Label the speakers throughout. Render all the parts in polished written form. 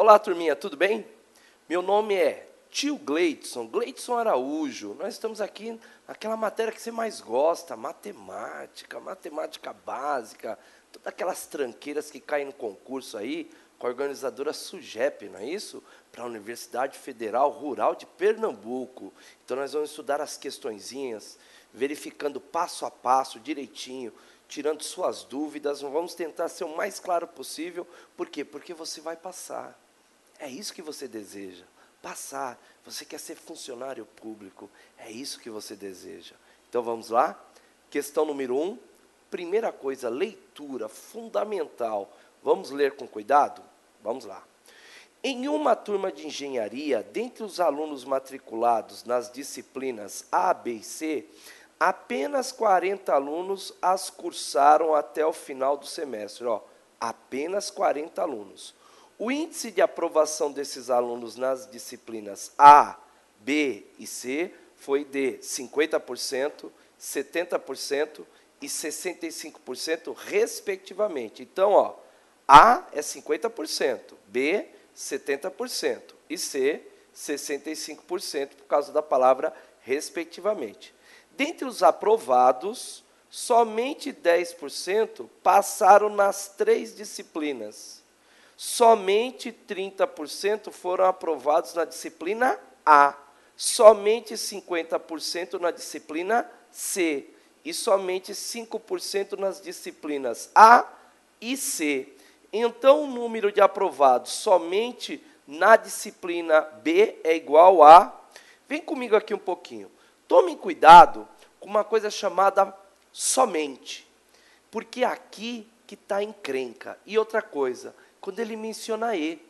Speaker 1: Olá, turminha, tudo bem? Meu nome é Tio Gleidson Araújo. Nós estamos aqui naquela matéria que você mais gosta, matemática básica, todas aquelas tranqueiras que caem no concurso aí, com a organizadora SUGEP, não é isso? Para a Universidade Federal Rural de Pernambuco. Então, nós vamos estudar as questõezinhas, verificando passo a passo, direitinho, tirando suas dúvidas. Vamos tentar ser o mais claro possível. Por quê? Porque você vai passar. É isso que você deseja, passar. Você quer ser funcionário público, é isso que você deseja. Então, vamos lá? Questão número 1. Primeira coisa, leitura, fundamental. Vamos ler com cuidado? Vamos lá. Em uma turma de engenharia, dentre os alunos matriculados nas disciplinas A, B e C, apenas 40 alunos as cursaram até o final do semestre. Apenas 40 alunos. O índice de aprovação desses alunos nas disciplinas A, B e C foi de 50%, 70% e 65%, respectivamente. Então, A é 50%, B, 70% e C, 65%, por causa da palavra respectivamente. Dentre os aprovados, somente 10% passaram nas 3 disciplinas. Somente 30% foram aprovados na disciplina A, somente 50% na disciplina C e somente 5% nas disciplinas A e C. Então, o número de aprovados somente na disciplina B é igual a... Vem comigo aqui um pouquinho. Tomem cuidado com uma coisa chamada somente, porque aqui que está a encrenca. E outra coisa, quando ele menciona E.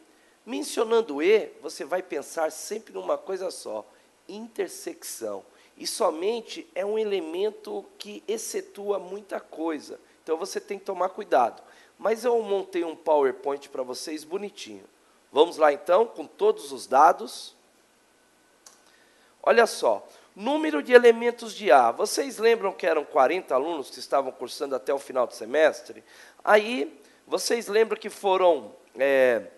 Speaker 1: Mencionando E, você vai pensar sempre numa coisa só, intersecção. E somente é um elemento que excetua muita coisa. Então, você tem que tomar cuidado. Mas eu montei um PowerPoint para vocês bonitinho. Vamos lá, então, com todos os dados. Olha só, número de elementos de A. Vocês lembram que eram 40 alunos que estavam cursando até o final do semestre? Aí, vocês lembram que foram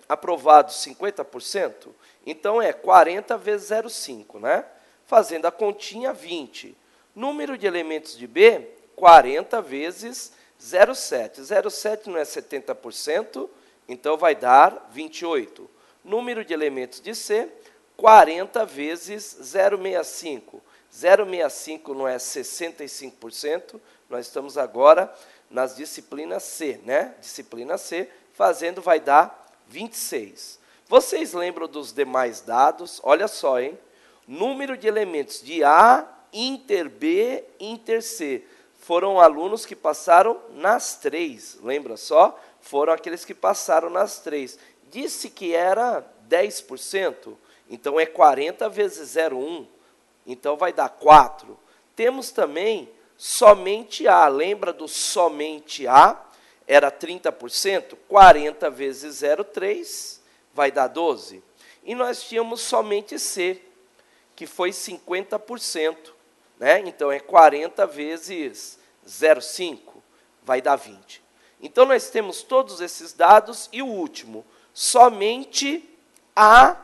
Speaker 1: aprovados 50%? Então, é 40 vezes 0,5, né? Fazendo a continha, 20. Número de elementos de B, 40 vezes 0,7. 0,7 não é 70%, então vai dar 28. Número de elementos de C, 40 vezes 0,65. 0,65 não é 65%, nós estamos agora nas disciplinas C, né? Disciplina C, fazendo vai dar 26. Vocês lembram dos demais dados? Olha só, hein? Número de elementos de A, inter B, inter C. Foram alunos que passaram nas 3, lembra só? Foram aqueles que passaram nas 3. Disse que era 10%, então é 40 vezes 0,1, então vai dar 4. Temos também somente A, lembra do somente A? Era 30%, 40 vezes 0,3, vai dar 12. E nós tínhamos somente C, que foi 50%. Né? Então, é 40 vezes 0,5, vai dar 20. Então, nós temos todos esses dados. E o último, somente A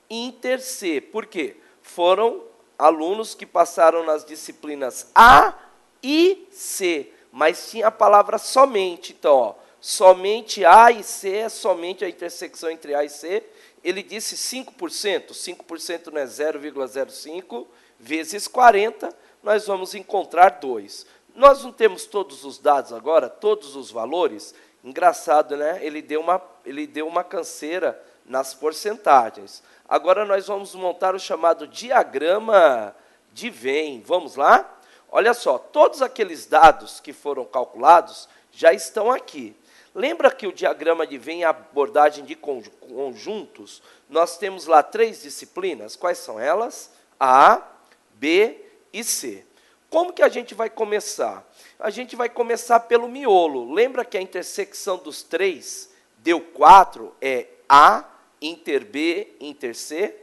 Speaker 1: inter C. Por quê? Foram alunos que passaram nas disciplinas A e C, mas tinha a palavra somente. Então, somente A e C é somente a intersecção entre A e C. Ele disse 5%. 5% não é 0,05 vezes 40, nós vamos encontrar 2. Nós não temos todos os dados agora, todos os valores. Engraçado, né? Ele deu uma canseira nas porcentagens. Agora nós vamos montar o chamado diagrama de Venn. Vamos lá? Olha só, todos aqueles dados que foram calculados já estão aqui. Lembra que o diagrama de Venn é a abordagem de conjuntos? Nós temos lá 3 disciplinas. Quais são elas? A, B e C. Como que a gente vai começar? A gente vai começar pelo miolo. Lembra que a intersecção dos 3 deu 4? É A, inter B, inter C?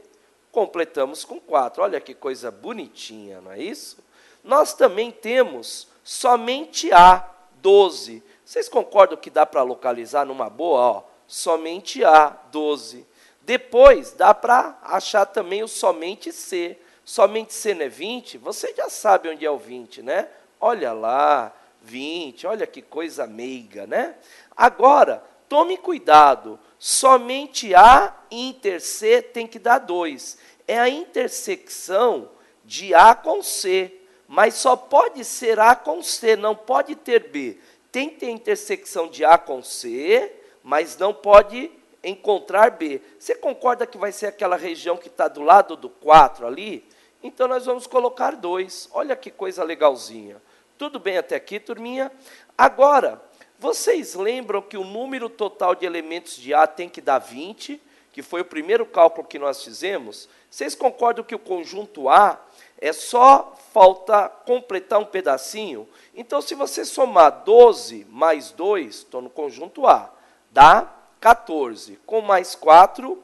Speaker 1: Completamos com 4. Olha que coisa bonitinha, não é isso? Nós também temos somente A, 12. Vocês concordam que dá para localizar numa boa? Somente A, 12. Depois, dá para achar também o somente C. Somente C não é 20? Você já sabe onde é o 20, né? Olha lá, 20, olha que coisa meiga, né? Agora, tome cuidado, somente A inter C tem que dar 2. É a intersecção de A com C, mas só pode ser A com C, não pode ter B. Tem que ter intersecção de A com C, mas não pode encontrar B. Você concorda que vai ser aquela região que está do lado do 4 ali? Então, nós vamos colocar 2. Olha que coisa legalzinha. Tudo bem até aqui, turminha? Agora, vocês lembram que o número total de elementos de A tem que dar 20, que foi o primeiro cálculo que nós fizemos? Vocês concordam que o conjunto A é só falta completar um pedacinho? Então, se você somar 12 mais 2, estou no conjunto A, dá 14. Com mais 4,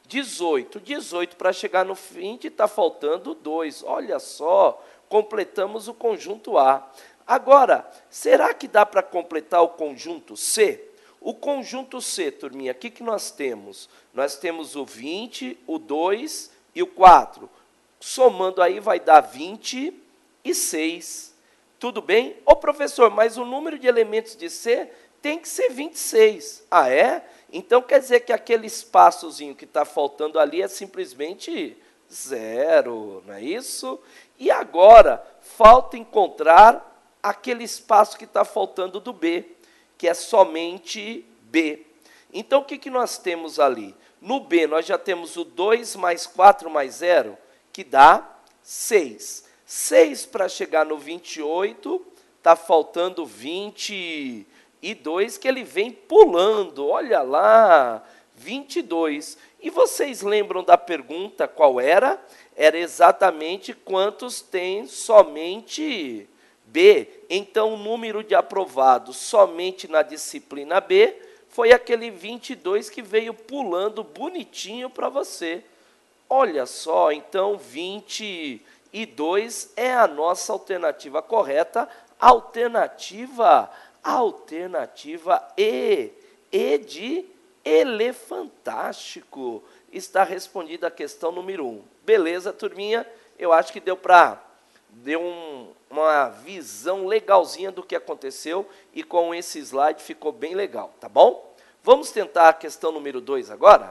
Speaker 1: 18. 18 para chegar no 20 está faltando 2. Olha só, completamos o conjunto A. Agora, será que dá para completar o conjunto C? O conjunto C, turminha, o que nós temos? Nós temos o 20, o 2 e o 4. Somando aí vai dar 26. Tudo bem? Ô, professor, mas o número de elementos de C tem que ser 26. Ah, é? Então, quer dizer que aquele espaçozinho que está faltando ali é simplesmente 0, não é isso? E agora, falta encontrar aquele espaço que está faltando do B, que é somente B. Então, o que nós temos ali? No B, nós já temos o 2 mais 4 mais 0, que dá 6. 6 para chegar no 28, está faltando 22, que ele vem pulando, olha lá, 22. E vocês lembram da pergunta qual era? Era exatamente quantos tem somente B. Então, o número de aprovados somente na disciplina B foi aquele 22 que veio pulando bonitinho para você. Olha só, então 22 é a nossa alternativa correta, alternativa E. E de elefantástico. Está respondida a questão número 1. Beleza, turminha? Eu acho que deu uma visão legalzinha do que aconteceu e com esse slide ficou bem legal, tá bom? Vamos tentar a questão número 2 agora?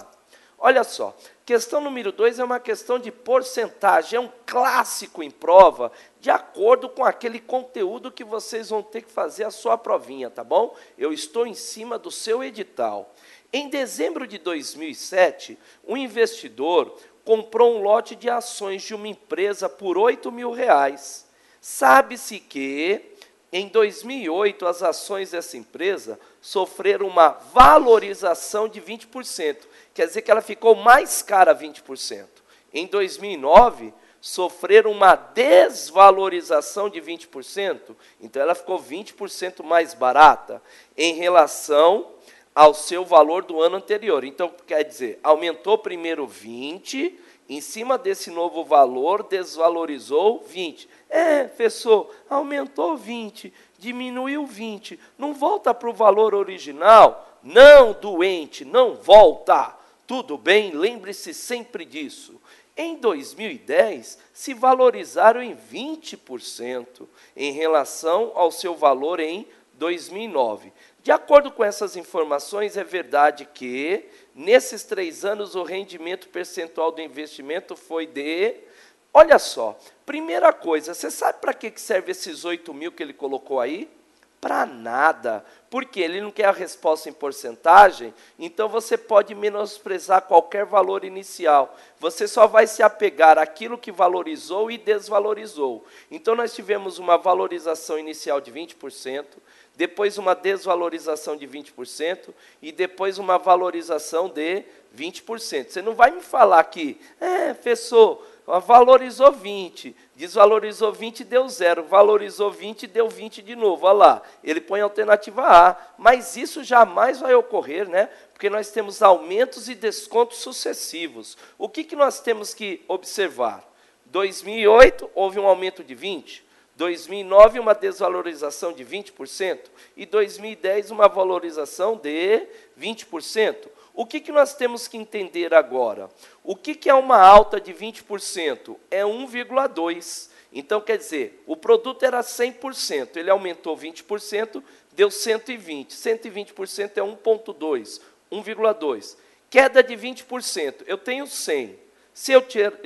Speaker 1: Olha só, questão número 2 é uma questão de porcentagem, é um clássico em prova, de acordo com aquele conteúdo que vocês vão ter que fazer a sua provinha, tá bom? Eu estou em cima do seu edital. Em dezembro de 2007, um investidor comprou um lote de ações de uma empresa por R$8.000. Sabe-se que, em 2008, as ações dessa empresa sofreram uma valorização de 20%. Quer dizer que ela ficou mais cara 20%. Em 2009, sofreram uma desvalorização de 20%. Então, ela ficou 20% mais barata em relação ao seu valor do ano anterior. Então, quer dizer, aumentou primeiro 20%, em cima desse novo valor, desvalorizou 20%. Professor, aumentou 20%, diminuiu 20%, não volta para o valor original? Não, doente, não volta. Tudo bem? Lembre-se sempre disso. Em 2010, se valorizaram em 20% em relação ao seu valor em 2009. De acordo com essas informações, é verdade que, nesses 3 anos, o rendimento percentual do investimento foi de... Olha só, primeira coisa, você sabe para que serve esses 8.000 que ele colocou aí? Para nada, porque ele não quer a resposta em porcentagem, então você pode menosprezar qualquer valor inicial. Você só vai se apegar àquilo que valorizou e desvalorizou. Então, nós tivemos uma valorização inicial de 20%, depois uma desvalorização de 20% e depois uma valorização de 20%. Você não vai me falar que, professor, valorizou 20, desvalorizou 20 deu 0, valorizou 20 deu 20 de novo, olha lá, ele põe a alternativa A, mas isso jamais vai ocorrer, né? Porque nós temos aumentos e descontos sucessivos. O que nós temos que observar? 2008 houve um aumento de 20%, 2009 uma desvalorização de 20% e 2010 uma valorização de 20%. O que nós temos que entender agora? O que é uma alta de 20%? É 1,2%. Então, quer dizer, o produto era 100%, ele aumentou 20%, deu 120%. 120% é 1,2%, 1,2%. Queda de 20%, eu tenho 100. Se eu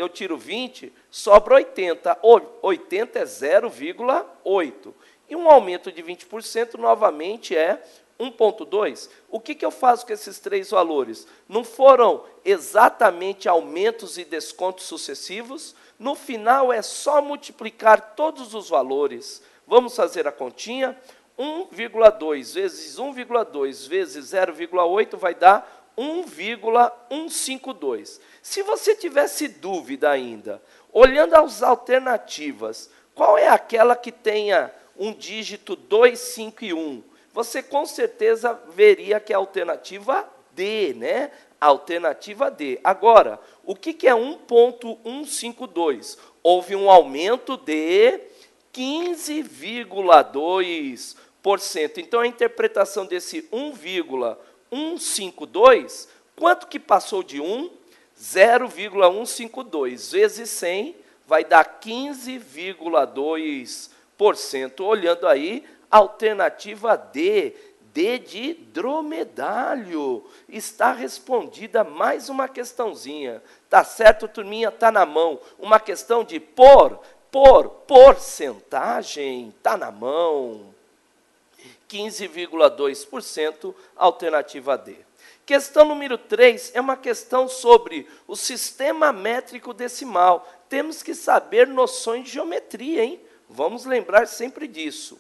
Speaker 1: tiro 20, sobra 80. 80 é 0,8. E um aumento de 20%, novamente, é 1,2. O que eu faço com esses três valores? Não foram exatamente aumentos e descontos sucessivos? No final, é só multiplicar todos os valores. Vamos fazer a continha? 1,2 vezes 1,2 vezes 0,8 vai dar 1,152. Se você tivesse dúvida ainda, olhando as alternativas, qual é aquela que tenha um dígito 2, 5 e 1? Você com certeza veria que é a alternativa D, né? A alternativa D. Agora, o que é 1,152? Houve um aumento de 15,2%. Então, a interpretação desse 1,152, quanto que passou de 1? 0,152 vezes 100 vai dar 15,2%. Olhando aí, alternativa D, D de dromedário. Está respondida mais uma questãozinha. Tá certo, turminha? Está na mão. Uma questão de porcentagem. Está na mão. 15,2%, alternativa D. Questão número 3 é uma questão sobre o sistema métrico decimal. Temos que saber noções de geometria, hein? Vamos lembrar sempre disso.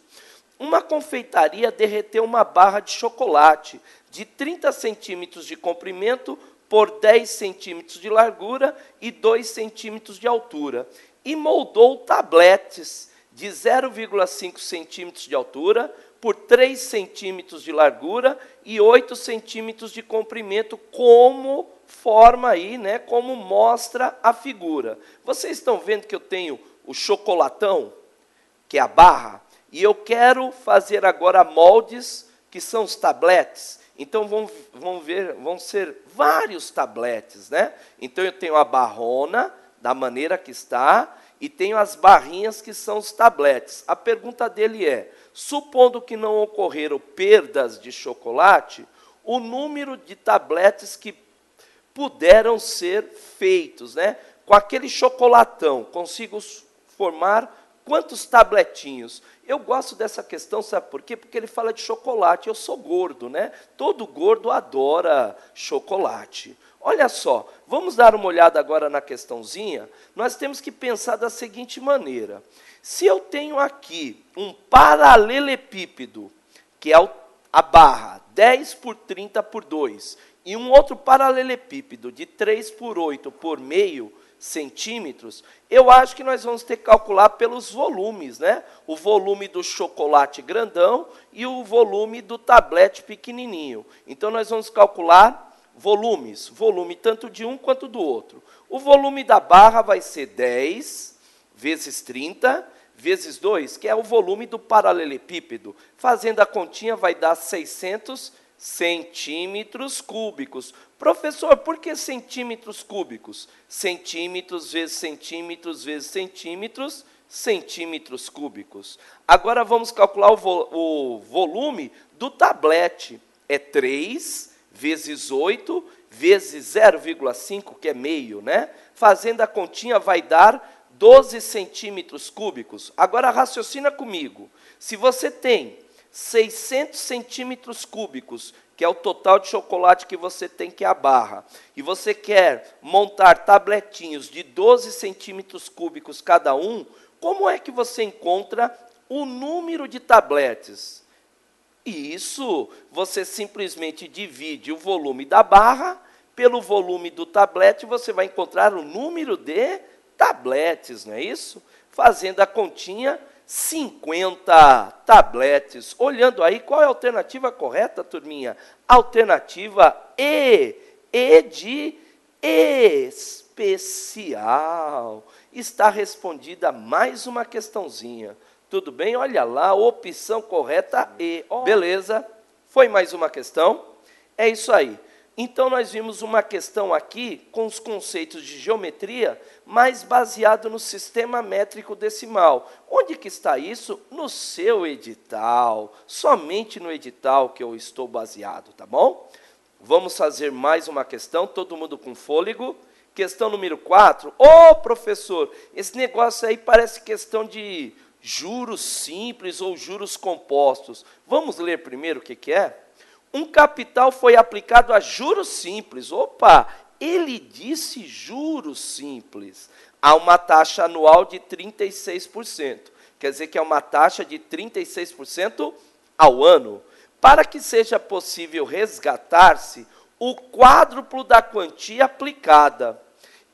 Speaker 1: Uma confeitaria derreteu uma barra de chocolate de 30 centímetros de comprimento por 10 centímetros de largura e 2 centímetros de altura e moldou tabletes de 0,5 centímetros de altura por 3 centímetros de largura e 8 centímetros de comprimento, como forma aí, né, como mostra a figura. Vocês estão vendo que eu tenho o chocolatão, que é a barra, e eu quero fazer agora moldes, que são os tabletes. Então, vão ser vários tabletes, né? Então, eu tenho a barrona, da maneira que está, e tenho as barrinhas, que são os tabletes. A pergunta dele é, supondo que não ocorreram perdas de chocolate, o número de tabletes que puderam ser feitos, né? Com aquele chocolatão, consigo formar quantos tabletinhos? Eu gosto dessa questão, sabe por quê? Porque ele fala de chocolate. Eu sou gordo, né? Todo gordo adora chocolate. Olha só, vamos dar uma olhada agora na questãozinha. Nós temos que pensar da seguinte maneira. Se eu tenho aqui um paralelepípedo, que é a barra 10 por 30 por 2, e um outro paralelepípedo de 3 por 8 por meio centímetros, eu acho que nós vamos ter que calcular pelos volumes, né? O volume do chocolate grandão e o volume do tablete pequenininho. Então, nós vamos calcular volumes, volume tanto de um quanto do outro. O volume da barra vai ser 10 vezes 30 vezes 2, que é o volume do paralelepípedo. Fazendo a continha, vai dar 600 centímetros cúbicos. Professor, por que centímetros cúbicos? Centímetros vezes centímetros vezes centímetros, centímetros cúbicos. Agora vamos calcular o volume do tablete. É 3 vezes 8 vezes 0,5, que é meio, né? Fazendo a continha, vai dar 12 centímetros cúbicos. Agora raciocina comigo. Se você tem 600 centímetros cúbicos, que é o total de chocolate que você tem, que é a barra, e você quer montar tabletinhos de 12 centímetros cúbicos cada um, como é que você encontra o número de tabletes? Isso, você simplesmente divide o volume da barra pelo volume do tablete, você vai encontrar o número de tabletes, não é isso? Fazendo a continha, 50 tabletes. Olhando aí, qual é a alternativa correta, turminha? Alternativa E. E de especial. Está respondida mais uma questãozinha. Tudo bem? Olha lá, opção correta E. Beleza? Foi mais uma questão? É isso aí. Então, nós vimos uma questão aqui com os conceitos de geometria, mas baseado no sistema métrico decimal. Onde que está isso? No seu edital. Somente no edital que eu estou baseado, tá bom? Vamos fazer mais uma questão, todo mundo com fôlego. Questão número 4. Ô, professor, esse negócio aí parece questão de juros simples ou juros compostos. Vamos ler primeiro o que que é? Um capital foi aplicado a juros simples. Opa, ele disse juros simples. Há uma taxa anual de 36%. Quer dizer que é uma taxa de 36% ao ano. Para que seja possível resgatar-se o quádruplo da quantia aplicada,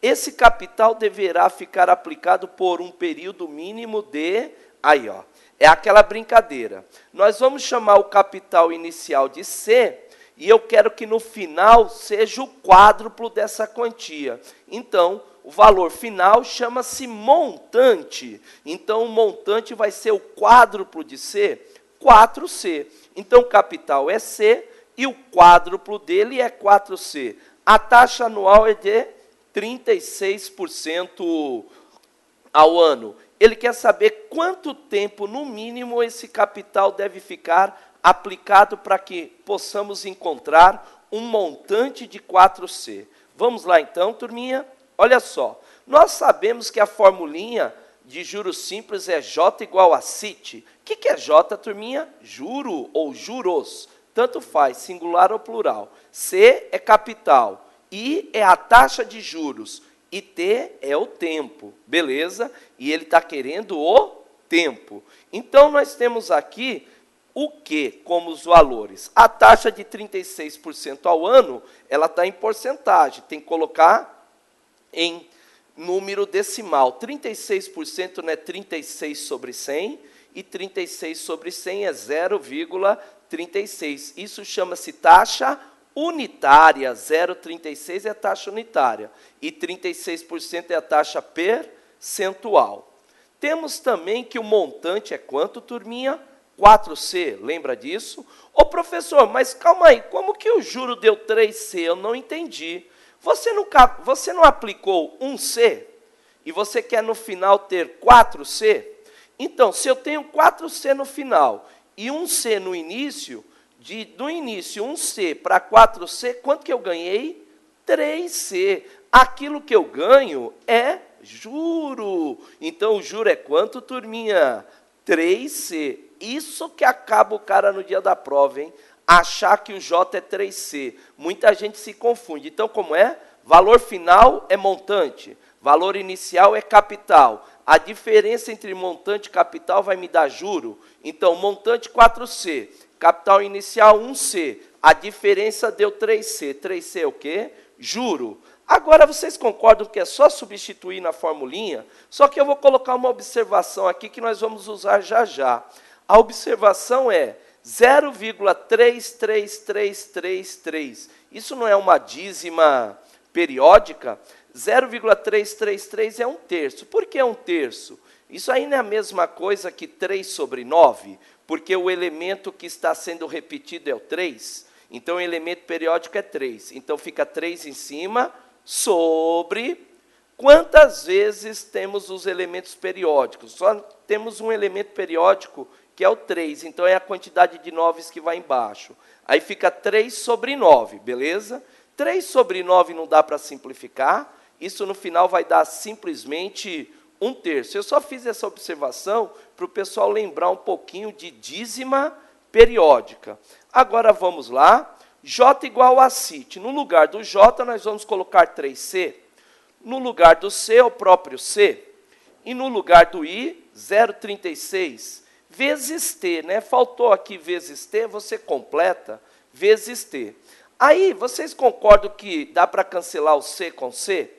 Speaker 1: esse capital deverá ficar aplicado por um período mínimo de... Aí, ó, é aquela brincadeira. Nós vamos chamar o capital inicial de C, e eu quero que no final seja o quádruplo dessa quantia. Então, o valor final chama-se montante. Então, o montante vai ser o quádruplo de C, 4C. Então, o capital é C e o quádruplo dele é 4C. A taxa anual é de 36% ao ano. Ele quer saber quanto tempo, no mínimo, esse capital deve ficar aplicado para que possamos encontrar um montante de 4C. Vamos lá, então, turminha? Olha só, nós sabemos que a formulinha de juros simples é J igual a CIT. O que é J, turminha? Juro ou juros. Tanto faz, singular ou plural. C é capital. I é a taxa de juros. E T é o tempo. Beleza? E ele está querendo o tempo. Então, nós temos aqui o que como os valores? A taxa de 36% ao ano, ela está em porcentagem. Tem que colocar em número decimal. 36% não é 36 sobre 100, e 36 sobre 100 é 0,36. Isso chama-se taxa unitária. 0,36 é a taxa unitária. E 36% é a taxa percentual. Temos também que o montante é quanto, turminha? 4C, lembra disso? Ô, professor, mas calma aí, como que o juro deu 3C? Eu não entendi. Você não aplicou 1C e você quer no final ter 4C? Então, se eu tenho 4C no final e 1C no início, do início 1C para 4C, quanto que eu ganhei? 3C. Aquilo que eu ganho é juro. Então, o juro é quanto, turminha? 3C. Isso que acaba o cara no dia da prova, hein? Achar que o J é 3C. Muita gente se confunde. Então, como é? Valor final é montante. Valor inicial é capital. A diferença entre montante e capital vai me dar juro. Então, montante 4C. Capital inicial 1C. A diferença deu 3C. 3C é o quê? Juro. Agora, vocês concordam que é só substituir na formulinha? Só que eu vou colocar uma observação aqui que nós vamos usar já já. A observação é 0,33333. Isso não é uma dízima periódica? 0,333 é um terço. Por que é um terço? Isso aí não é a mesma coisa que 3 sobre 9, porque o elemento que está sendo repetido é o 3. Então, o elemento periódico é 3. Então, fica 3 em cima sobre... Quantas vezes temos os elementos periódicos? Só temos um elemento periódico, que é o 3. Então, é a quantidade de 9 que vai embaixo. Aí fica 3 sobre 9, beleza? 3 sobre 9 não dá para simplificar. Isso, no final, vai dar simplesmente um terço. Eu só fiz essa observação para o pessoal lembrar um pouquinho de dízima periódica. Agora, vamos lá. J igual a CIT. No lugar do J, nós vamos colocar 3C. No lugar do C, o próprio C. E no lugar do I, 0,36. Vezes T, né? Faltou aqui vezes T, você completa vezes T. Aí, vocês concordam que dá para cancelar o C com C?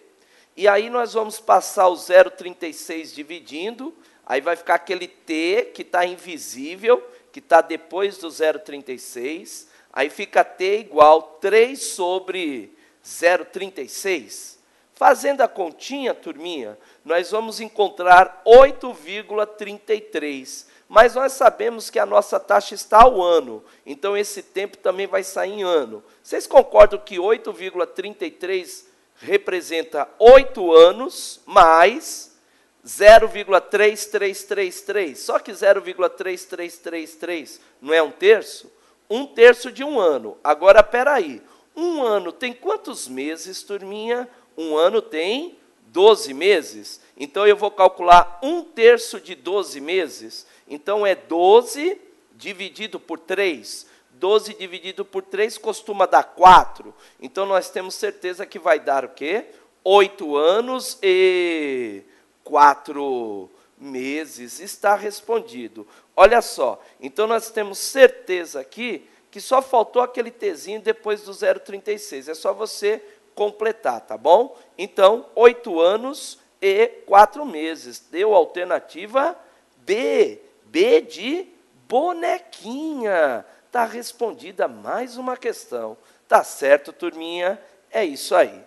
Speaker 1: E aí, nós vamos passar o 0,36 dividindo. Aí, vai ficar aquele T que está invisível, que está depois do 0,36. Aí, fica T igual 3 sobre 0,36. Fazendo a continha, turminha, nós vamos encontrar 8,33. Mas nós sabemos que a nossa taxa está ao ano, então esse tempo também vai sair em ano. Vocês concordam que 8,33 representa 8 anos mais 0,3333? Só que 0,3333 não é um terço? Um terço de um ano. Agora, espera aí. Um ano tem quantos meses, turminha? Um ano tem 12 meses. Então, eu vou calcular um terço de 12 meses. Então, é 12 dividido por 3. 12 dividido por 3 costuma dar 4. Então, nós temos certeza que vai dar o quê? 8 anos e 4 meses. Está respondido. Olha só. Então, nós temos certeza aqui que só faltou aquele Tzinho depois do 0,36. É só você completar, tá bom? Então, 8 anos e 4 meses. Deu a alternativa B. B de bonequinha. Está respondida mais uma questão. Tá certo, turminha? É isso aí.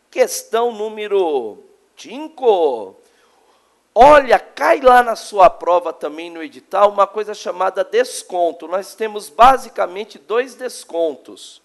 Speaker 1: Questão número 5. Olha, cai lá na sua prova também no edital uma coisa chamada desconto. Nós temos basicamente dois descontos.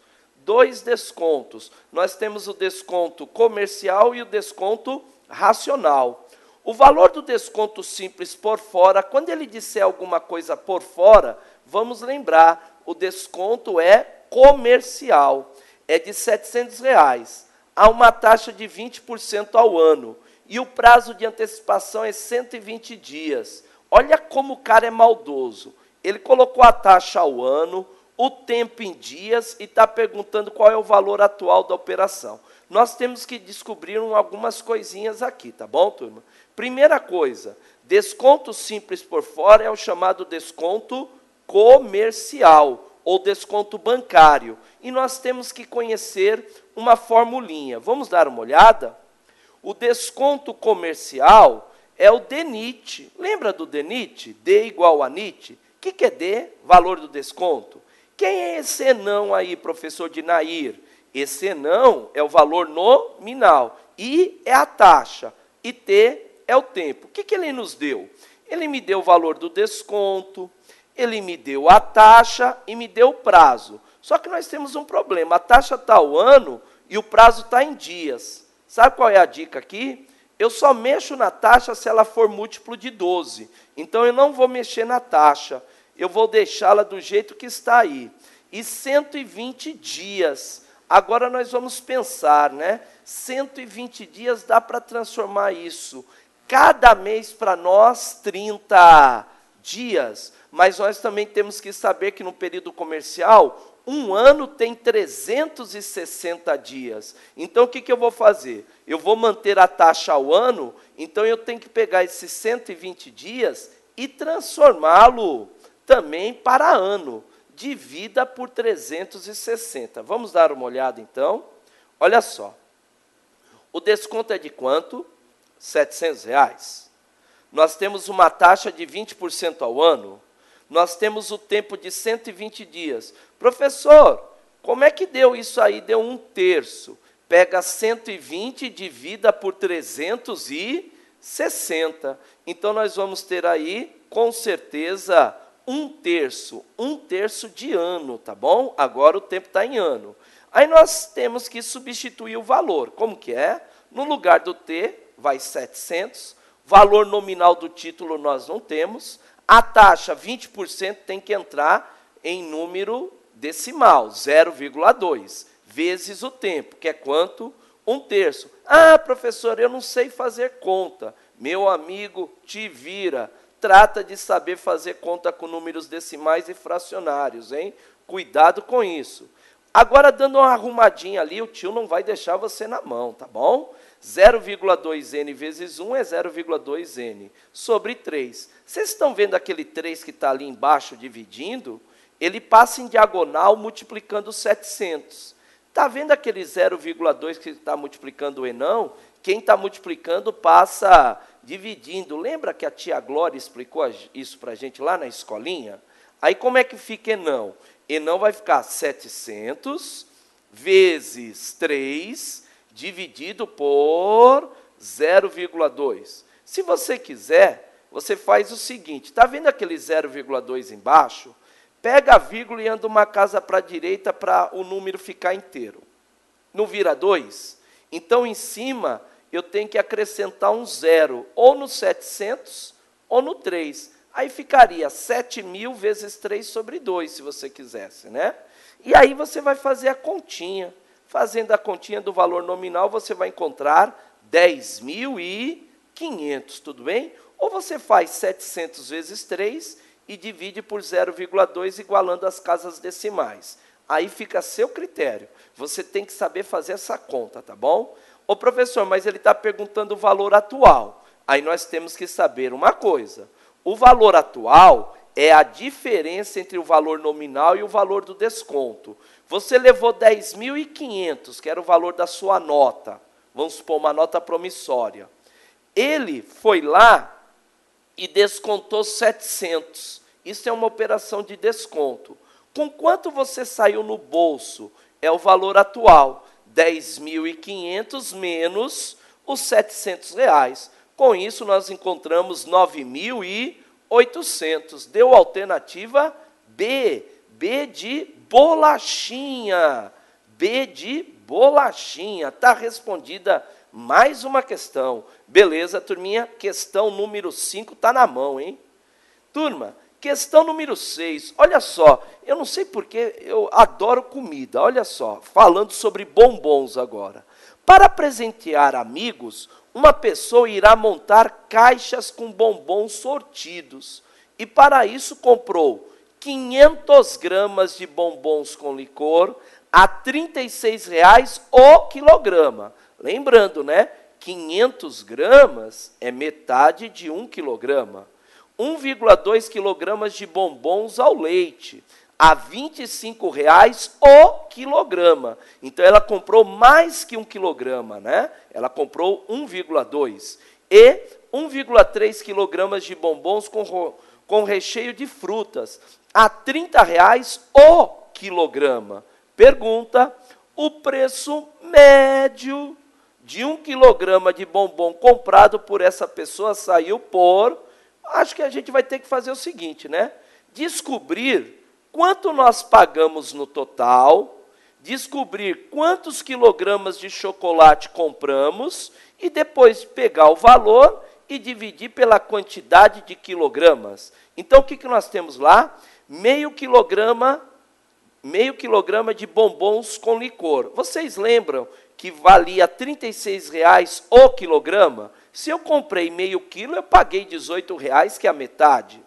Speaker 1: Nós temos o desconto comercial e o desconto racional. O valor do desconto simples por fora, quando ele disser alguma coisa por fora, vamos lembrar, o desconto é comercial, é de R$ 700. Há uma taxa de 20% ao ano. E o prazo de antecipação é 120 dias. Olha como o cara é maldoso. Ele colocou a taxa ao ano, o tempo em dias e está perguntando qual é o valor atual da operação. Nós temos que descobrir algumas coisinhas aqui, tá bom, turma? Primeira coisa, desconto simples por fora é o chamado desconto comercial ou desconto bancário. E nós temos que conhecer uma formulinha. Vamos dar uma olhada? O desconto comercial é o DNIT. Lembra do DNIT? D igual a NIT. O que é D? Valor do desconto. Quem é esse enão aí, professor Dinair? Esse enão é o valor nominal. I é a taxa. E T é o tempo. O que ele nos deu? Ele me deu o valor do desconto, ele me deu a taxa e me deu o prazo. Só que nós temos um problema. A taxa está ao ano e o prazo está em dias. Sabe qual é a dica aqui? Eu só mexo na taxa se ela for múltiplo de 12. Então, eu não vou mexer na taxa. Eu vou deixá-la do jeito que está aí. E 120 dias. Agora, nós vamos pensar, né? 120 dias dá para transformar isso. Cada mês para nós, 30 dias. Mas nós também temos que saber que no período comercial, um ano tem 360 dias. Então, o que eu vou fazer? Eu vou manter a taxa ao ano, então eu tenho que pegar esses 120 dias e transformá-lo também para ano. Divida por 360. Vamos dar uma olhada, então? Olha só. O desconto é de quanto? R$ 700. Nós temos uma taxa de 20% ao ano. Nós temos o tempo de 120 dias. Professor, como é que deu isso aí? Deu um terço. Pega 120 e divida por 360. Então, nós vamos ter aí, com certeza, um terço de ano, tá bom? Agora o tempo está em ano. Aí nós temos que substituir o valor. Como que é? No lugar do T, vai 700. Valor nominal do título nós não temos. A taxa, 20%, tem que entrar em número decimal, 0,2, vezes o tempo, que é quanto? Um terço. Ah, professor, eu não sei fazer conta. Meu amigo, te vira. Trata de saber fazer conta com números decimais e fracionários, hein? Cuidado com isso. Agora, dando uma arrumadinha ali, o tio não vai deixar você na mão, tá bom? 0,2n vezes 1 é 0,2n sobre 3. Vocês estão vendo aquele 3 que está ali embaixo dividindo? Ele passa em diagonal multiplicando 700. Está vendo aquele 0,2 que está multiplicando o enão? Quem está multiplicando passa dividindo. Lembra que a tia Glória explicou isso para a gente lá na escolinha? Aí como é que fica enão? Enão vai ficar 700 vezes 3 dividido por 0,2. Se você quiser, você faz o seguinte, está vendo aquele 0,2 embaixo? Pega a vírgula e anda uma casa para a direita para o número ficar inteiro. Não vira 2? Então, em cima, eu tenho que acrescentar um 0, ou no 700 ou no 3. Aí ficaria 7.000 vezes 3 sobre 2, se você quisesse, né? E aí você vai fazer a continha. Fazendo a continha do valor nominal, você vai encontrar 10.500, tudo bem? Ou você faz 700 vezes 3 e divide por 0,2, igualando as casas decimais. Aí fica a seu critério. Você tem que saber fazer essa conta, tá bom? Ô, professor, mas ele está perguntando o valor atual. Aí nós temos que saber uma coisa. O valor atual é a diferença entre o valor nominal e o valor do desconto. Você levou 10.500, que era o valor da sua nota. Vamos supor, uma nota promissória. Ele foi lá e descontou 700. Isso é uma operação de desconto. Com quanto você saiu no bolso? É o valor atual. 10.500 menos os R$700. Com isso, nós encontramos 9.800. Deu a alternativa B. B de bolachinha. B de bolachinha. Está respondida mais uma questão. Beleza, turminha? Questão número 5 está na mão, hein? Turma, questão número 6. Olha só, eu não sei porque eu adoro comida. Olha só, falando sobre bombons agora. Para presentear amigos, uma pessoa irá montar caixas com bombons sortidos. E para isso comprou 500 gramas de bombons com licor a R$ 36,00 o quilograma. Lembrando, né? 500 gramas é metade de 1 quilograma. 1,2 quilogramas de bombons ao leite, a R$ 25,00 o quilograma. Então, ela comprou mais que 1 quilograma, né? Ela comprou 1,2. E 1,3 quilogramas de bombons com recheio de frutas, a R$ 30,00 o quilograma. Pergunta, o preço médio de 1 quilograma de bombom comprado por essa pessoa saiu por... Acho que a gente vai ter que fazer o seguinte, né? Descobrir quanto nós pagamos no total, descobrir quantos quilogramas de chocolate compramos e depois pegar o valor e dividir pela quantidade de quilogramas. Então, o que nós temos lá? Meio quilograma de bombons com licor. Vocês lembram que valia R$ 36,00 o quilograma? Se eu comprei meio quilo, eu paguei R$ 18,00, que é a metade.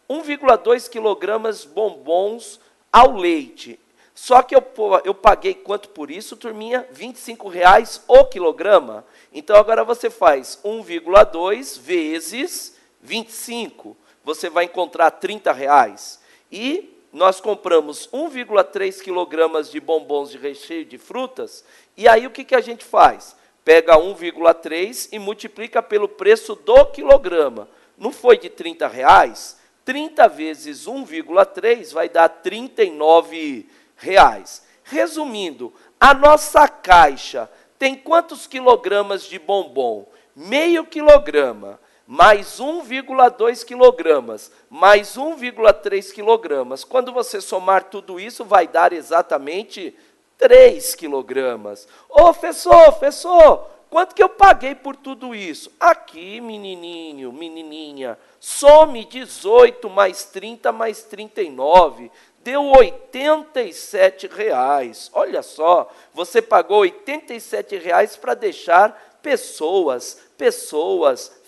Speaker 1: 1,2 quilogramas bombons ao leite. Só que eu paguei quanto por isso, turminha? R$ 25,00 o quilograma. Então, agora você faz 1,2 vezes 25. Você vai encontrar R$ 30,00. E nós compramos 1,3 quilogramas de bombons de recheio de frutas. E aí, o que a gente faz? Pega 1,3 e multiplica pelo preço do quilograma. Não foi de R$ 30,00? 30 vezes 1,3 vai dar R$ 39,00. Resumindo, a nossa caixa tem quantos quilogramas de bombom? Meio quilograma, mais 1,2 quilogramas, mais 1,3 quilogramas. Quando você somar tudo isso, vai dar exatamente 3 quilogramas. Ô, professor, quanto que eu paguei por tudo isso? Aqui, menininho, menininha, some 18 mais 30 mais 39, deu R$ 87,00. Olha só, você pagou R$ 87,00 para deixar pessoas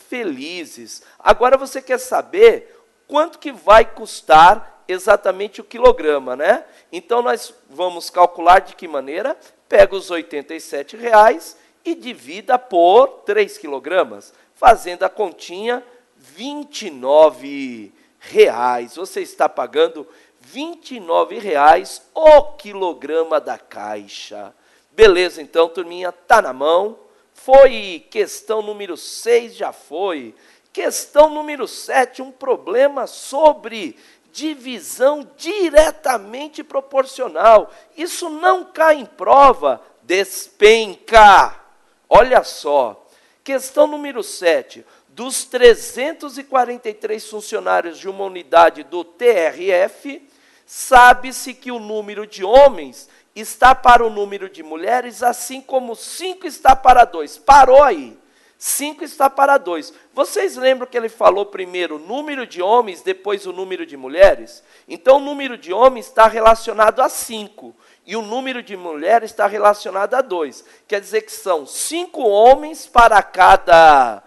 Speaker 1: felizes. Agora você quer saber quanto que vai custar exatamente o quilograma, né? Então, nós vamos calcular de que maneira? Pega os R$ 87,00 e divida por 3 quilogramas, fazendo a continha R$ 29,00. Você está pagando R$ 29,00 o quilograma da caixa. Beleza, então, turminha, está na mão. Foi questão número 6, já foi. Questão número 7, um problema sobre divisão diretamente proporcional. Isso não cai em prova, despenca. Olha só, questão número 7. Dos 343 funcionários de uma unidade do TRF, sabe-se que o número de homens está para o número de mulheres, assim como 5 está para 2. Parou aí. 5 está para 2. Vocês lembram que ele falou primeiro o número de homens, depois o número de mulheres? Então, o número de homens está relacionado a 5. E o número de mulheres está relacionado a 2. Quer dizer que são 5 homens para cada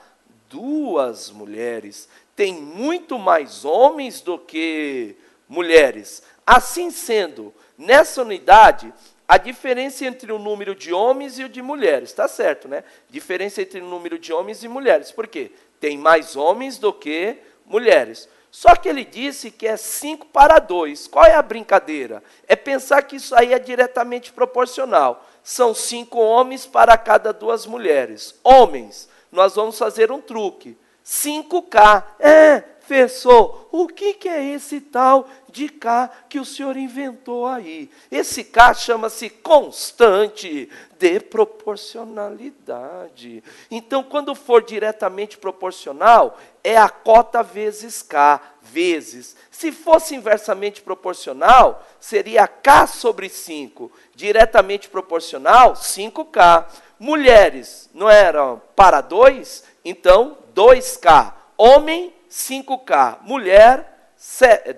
Speaker 1: 2 mulheres. Tem muito mais homens do que mulheres. Assim sendo, nessa unidade, a diferença entre o número de homens e o de mulheres, está certo, né? Diferença entre o número de homens e mulheres. Por quê? Tem mais homens do que mulheres. Só que ele disse que é 5 para 2. Qual é a brincadeira? É pensar que isso aí é diretamente proporcional. São 5 homens para cada 2 mulheres. Homens, nós vamos fazer um truque. 5K. Professor, o que é esse tal de K que o senhor inventou aí? Esse K chama-se constante de proporcionalidade. Então, quando for diretamente proporcional, é a cota vezes K, vezes. Se fosse inversamente proporcional, seria K sobre 5. Diretamente proporcional, 5K. Mulheres não eram para 2? Então, 2K. Homem, 5K. Mulher,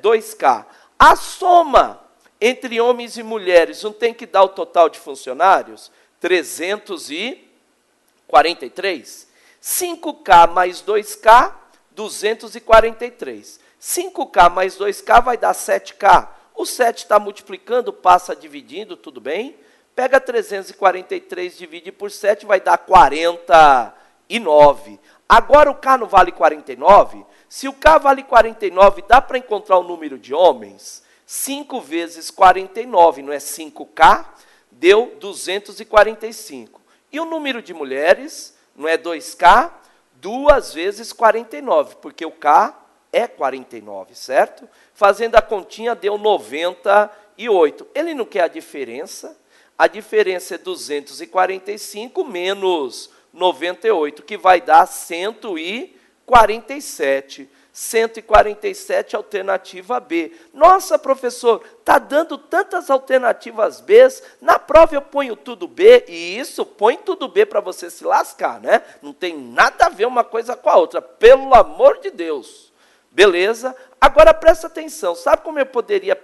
Speaker 1: 2K. A soma entre homens e mulheres não tem que dar o total de funcionários? 343. 5K mais 2K, 243. 5K mais 2K vai dar 7K. O 7 está multiplicando, passa dividindo, tudo bem? Pega 343, divide por 7, vai dar 49. Agora o K não vale 49? Se o K vale 49, dá para encontrar o número de homens? 5 vezes 49, não é 5K? Deu 245. E o número de mulheres, não é 2K? 2 vezes 49, porque o K é 49, certo? Fazendo a continha, deu 98. Ele não quer a diferença. A diferença é 245 menos 98, que vai dar 147. 147, alternativa B. Nossa, professor, está dando tantas alternativas B, na prova eu ponho tudo B, e isso, põe tudo B para você se lascar, né? Não tem nada a ver uma coisa com a outra, pelo amor de Deus. Beleza? Agora presta atenção, sabe como eu poderia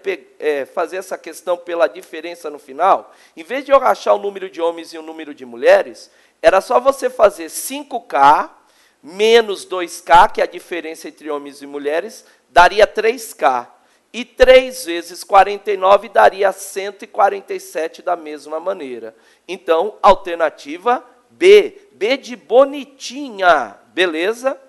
Speaker 1: fazer essa questão pela diferença no final? Em vez de eu achar o número de homens e o número de mulheres, era só você fazer 5K menos 2K, que é a diferença entre homens e mulheres, daria 3K. E 3 vezes 49 daria 147 da mesma maneira. Então, alternativa B. B de bonitinha. Beleza?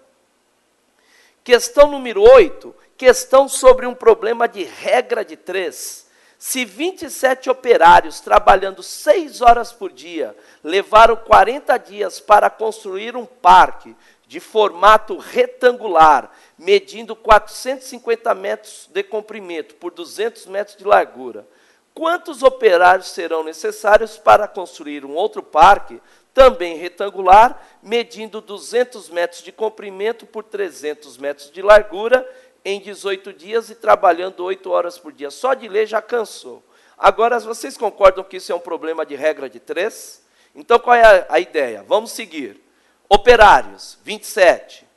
Speaker 1: Questão número 8. Questão sobre um problema de regra de 3. Se 27 operários, trabalhando 6 horas por dia, levaram 40 dias para construir um parque de formato retangular, medindo 450 metros de comprimento por 200 metros de largura, quantos operários serão necessários para construir um outro parque, também retangular, medindo 200 metros de comprimento por 300 metros de largura, em 18 dias e trabalhando 8 horas por dia? Só de ler já cansou. Agora, vocês concordam que isso é um problema de regra de 3? Então, qual é a ideia? Vamos seguir. Operários, 27.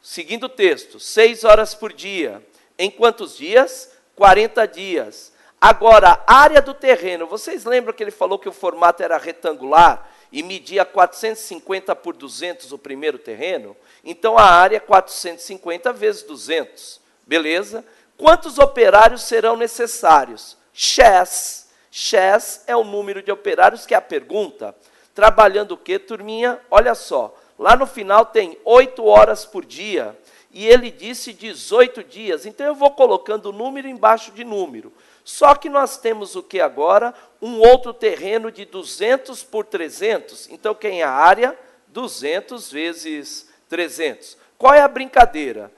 Speaker 1: Seguindo o texto, 6 horas por dia. Em quantos dias? 40 dias. Agora, área do terreno. Vocês lembram que ele falou que o formato era retangular e media 450 por 200 o primeiro terreno? Então, a área é 450 vezes 200. Beleza? Quantos operários serão necessários? X. X é o número de operários, que é a pergunta. Trabalhando o quê, turminha? Olha só, lá no final tem 8 horas por dia, e ele disse 18 dias, então eu vou colocando número embaixo de número. Só que nós temos o que agora? Um outro terreno de 200 por 300, então quem é a área? 200 vezes 300. Qual é a brincadeira?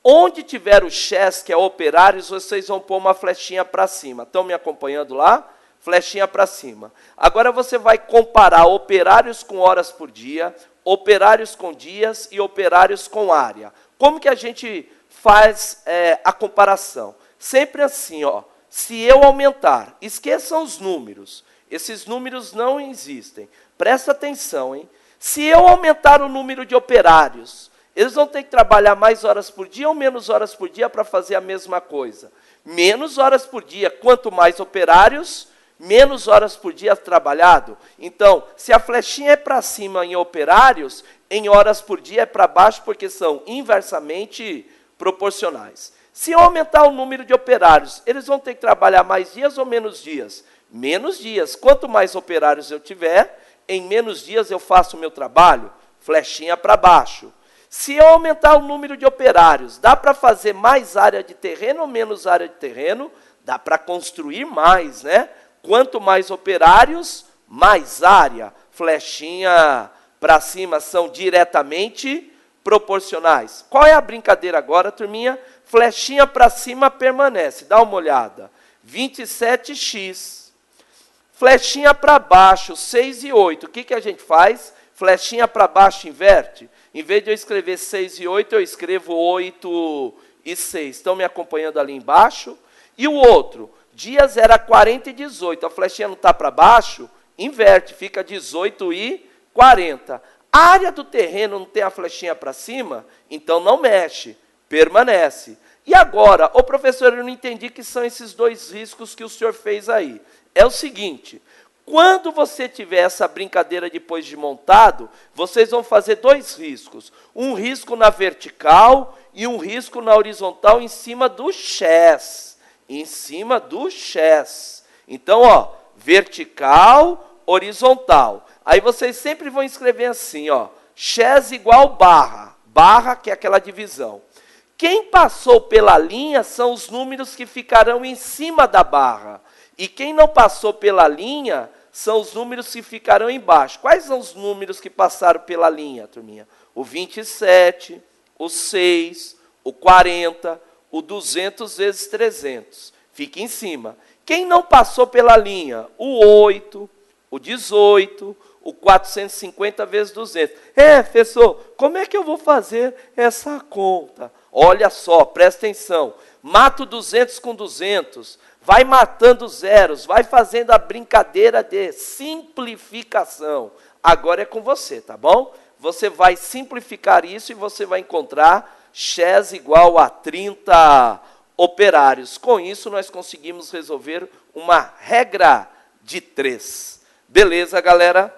Speaker 1: Onde tiver o X, que é operários, vocês vão pôr uma flechinha para cima. Estão me acompanhando lá? flechinha para cima. Agora você vai comparar operários com horas por dia, operários com dias e operários com área. Como que a gente faz a comparação? Sempre assim, ó. Se eu aumentar, esqueçam os números. Esses números não existem. Presta atenção, hein? Se eu aumentar o número de operários, eles vão ter que trabalhar mais horas por dia ou menos horas por dia para fazer a mesma coisa? Menos horas por dia. Quanto mais operários, menos horas por dia trabalhado. Então, se a flechinha é para cima em operários, em horas por dia é para baixo, porque são inversamente proporcionais. Se eu aumentar o número de operários, eles vão ter que trabalhar mais dias ou menos dias? Menos dias. Quanto mais operários eu tiver, em menos dias eu faço o meu trabalho, flechinha para baixo. Se eu aumentar o número de operários, dá para fazer mais área de terreno ou menos área de terreno? Dá para construir mais, né? Quanto mais operários, mais área. Flechinha para cima são diretamente proporcionais. Qual é a brincadeira agora, turminha? Flechinha para cima permanece. Dá uma olhada. 27x. Flechinha para baixo, 6 e 8. O que a gente faz? Flechinha para baixo inverte. Em vez de eu escrever 6 e 8, eu escrevo 8 e 6. Estão me acompanhando ali embaixo? E o outro? Dias era 40 e 18. A flechinha não está para baixo? Inverte, fica 18 e 40. A área do terreno não tem a flechinha para cima? Então não mexe, permanece. E agora, ô professor, eu não entendi que são esses dois riscos que o senhor fez aí. É o seguinte, quando você tiver essa brincadeira depois de montado, vocês vão fazer dois riscos. Um risco na vertical e um risco na horizontal em cima do chess. Em cima do chess. Então, ó, vertical, horizontal. Aí vocês sempre vão escrever assim, ó, chess igual barra. Barra, que é aquela divisão. Quem passou pela linha são os números que ficarão em cima da barra. E quem não passou pela linha são os números que ficarão embaixo. Quais são os números que passaram pela linha, turminha? O 27, o 6, o 40, o 200 vezes 300. Fica em cima. Quem não passou pela linha? O 8, o 18, o 450 vezes 200. Professor, como é que eu vou fazer essa conta? Olha só, presta atenção. Mata o 200 com 200. Vai matando zeros. Vai fazendo a brincadeira de simplificação. Agora é com você, tá bom? Você vai simplificar isso e você vai encontrar chess igual a 30 operários. Com isso, nós conseguimos resolver uma regra de 3. Beleza, galera?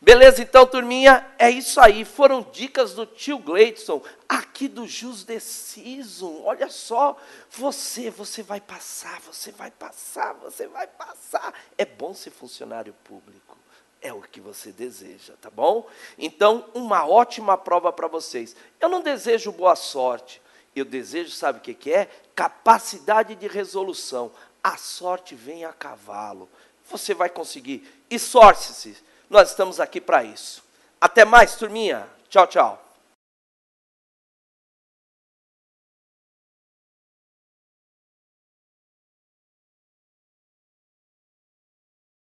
Speaker 1: Beleza, então, turminha, é isso aí. Foram dicas do tio Gleidson, aqui do Jus Decision. Olha só, você vai passar, você vai passar, você vai passar. É bom ser funcionário público. É o que você deseja, tá bom? Então, uma ótima prova para vocês. Eu não desejo boa sorte. Eu desejo, sabe o que é? Capacidade de resolução. A sorte vem a cavalo. Você vai conseguir. Esforce-se. Nós estamos aqui para isso. Até mais, turminha. Tchau, tchau.